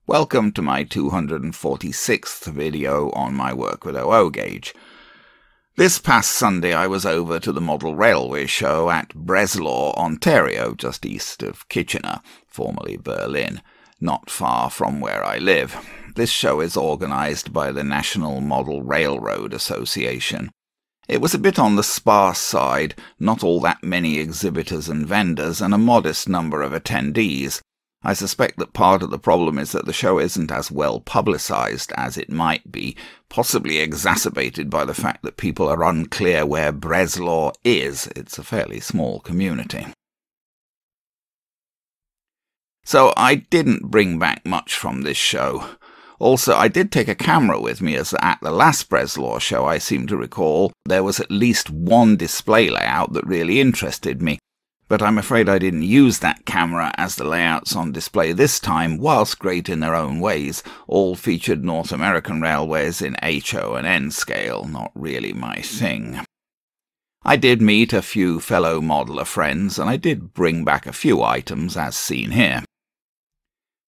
Welcome to my 246th video on my work with OO gauge. This past Sunday I was over to the Model Railway Show at Breslau, Ontario, just east of Kitchener, formerly Berlin, not far from where I live. This show is organised by the National Model Railroad Association. It was a bit on the sparse side, not all that many exhibitors and vendors, and a modest number of attendees. I suspect that part of the problem is that the show isn't as well publicized as it might be, possibly exacerbated by the fact that people are unclear where Breslau is. It's a fairly small community. So I didn't bring back much from this show. Also, I did take a camera with me, as at the last Breslau show I seem to recall there was at least one display layout that really interested me. But I'm afraid I didn't use that camera, as the layouts on display this time, whilst great in their own ways, all featured North American railways in HO and N scale, not really my thing. I did meet a few fellow modeller friends, and I did bring back a few items, as seen here.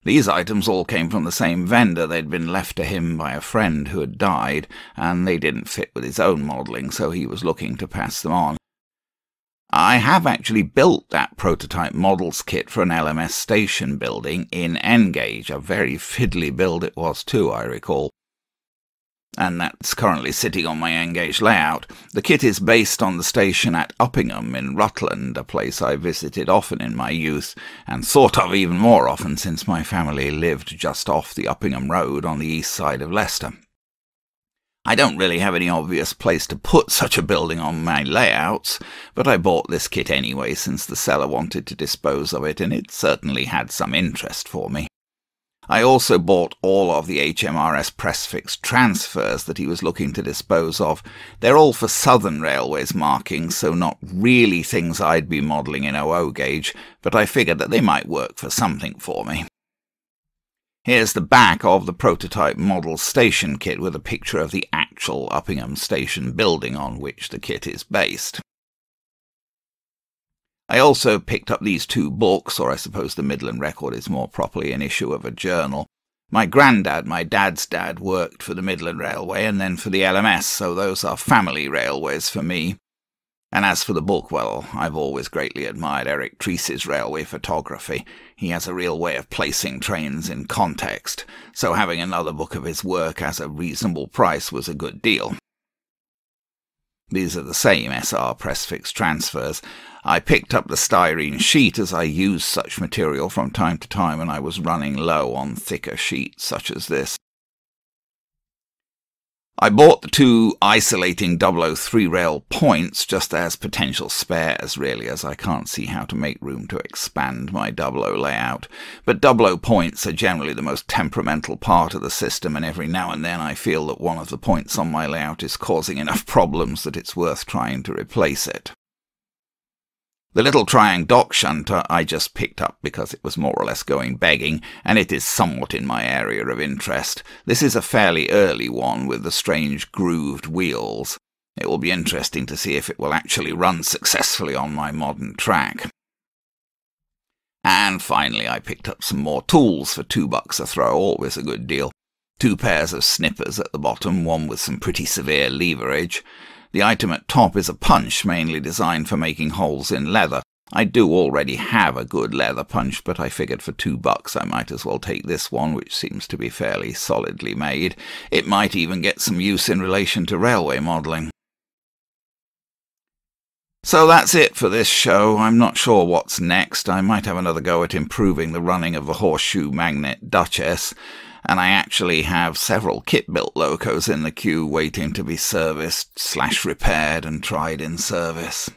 These items all came from the same vendor. They'd been left to him by a friend who had died, and they didn't fit with his own modelling, so he was looking to pass them on. I have actually built that prototype models kit for an LMS station building in N-gauge. A very fiddly build it was too, I recall. And that's currently sitting on my N-gauge layout. The kit is based on the station at Uppingham in Rutland, a place I visited often in my youth, and thought of even more often since my family lived just off the Uppingham Road on the east side of Leicester. I don't really have any obvious place to put such a building on my layouts, but I bought this kit anyway since the seller wanted to dispose of it, and it certainly had some interest for me. I also bought all of the HMRS press-fix transfers that he was looking to dispose of. They're all for Southern Railways markings, so not really things I'd be modelling in OO gauge, but I figured that they might work for something for me. Here's the back of the prototype model station kit with a picture of the actual Uppingham station building on which the kit is based. I also picked up these two books, or I suppose the Midland Record is more properly an issue of a journal. My granddad, my dad's dad, worked for the Midland Railway and then for the LMS, so those are family railways for me. And as for the book, well, I've always greatly admired Eric Treece's railway photography. He has a real way of placing trains in context, so having another book of his work as a reasonable price was a good deal. These are the same SR press-fix transfers. I picked up the styrene sheet as I used such material from time to time when I was running low on thicker sheets such as this. I bought the two isolating 003 rail points just as potential spares, really, as I can't see how to make room to expand my 00 layout. But 00 points are generally the most temperamental part of the system, and every now and then I feel that one of the points on my layout is causing enough problems that it's worth trying to replace it. The little Triang dock shunter I just picked up because it was more or less going begging, and it is somewhat in my area of interest. This is a fairly early one with the strange grooved wheels. It will be interesting to see if it will actually run successfully on my modern track. And finally I picked up some more tools for $2 a throw, always a good deal. 2 pairs of snippers at the bottom, one with some pretty severe leverage. The item at top is a punch, mainly designed for making holes in leather. I do already have a good leather punch, but I figured for $2 I might as well take this one, which seems to be fairly solidly made. It might even get some use in relation to railway modelling. So that's it for this show. I'm not sure what's next. I might have another go at improving the running of the Horseshoe Magnet Duchess, and I actually have several kit-built locos in the queue waiting to be serviced/repaired and tried in service.